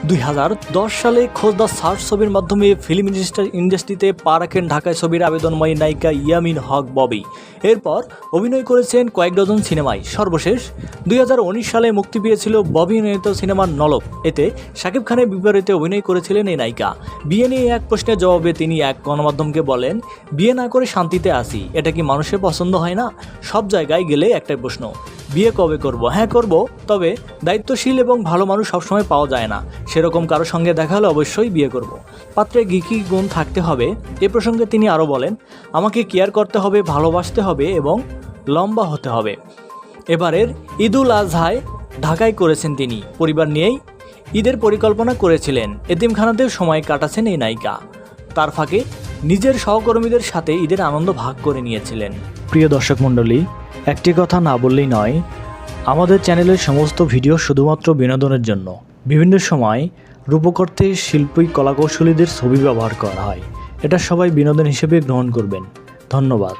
2010 সালে খোঁজ the search ছবির মাধ্যমে ফিল্ম ইন্ডাস্ট্রিতে পা রাখেন ঢাকায় ছবির আবেদনময়ী নায়িকা ইয়ামিন হক ববি। এরপর অভিনয় করেছেন কয়েক ডজন সিনেমায়। সর্বশেষ 2019 সালে মুক্তি পেয়েছিল ববি নির্মিত সিনেমা নলক। এতে শাকিব খানের বিপরীতে অভিনয় করেছিলেন এই নায়িকা। বিয়ে নিয়ে এক প্রশ্নের জবাবে তিনি এক গণমাধ্যমকে বলেন, বিয়ে না করে শান্তিতে আসি, এটা কি মানুষের পছন্দ হয় না? সব জায়গায় গেলে একটাই প্রশ্ন, বিয়ে কবে করব? হ্যাঁ করব, তবে দায়িত্বশীল এবং ভালো মানুষ সবসময় পাওয়া যায় না। সেরকম কারো সঙ্গে দেখা হলে অবশ্যই বিয়ে করব। পাত্রে কী গুণ থাকতে হবে এ প্রসঙ্গে তিনি আরও বলেন, আমাকে কেয়ার করতে হবে, ভালোবাসতে হবে এবং লম্বা হতে হবে। এবারের ঈদুল আজহায় ঢাকায় করেছেন তিনি। পরিবার নিয়েই ঈদের পরিকল্পনা করেছিলেন। এতিমখানাতেও সময় কাটাচ্ছেন এই নায়িকা। তার ফাঁকে নিজের সহকর্মীদের সাথে ঈদের আনন্দ ভাগ করে নিয়েছিলেন। প্রিয় দর্শক মণ্ডলী, একটি কথা না বললেই নয়, আমাদের চ্যানেলের সমস্ত ভিডিও শুধুমাত্র বিনোদনের জন্য। বিভিন্ন সময় রূপকর্তে শিল্পী কলাকৌশলীদের ছবি ব্যবহার করা হয়। এটা সবাই বিনোদন হিসেবে গ্রহণ করবেন। ধন্যবাদ।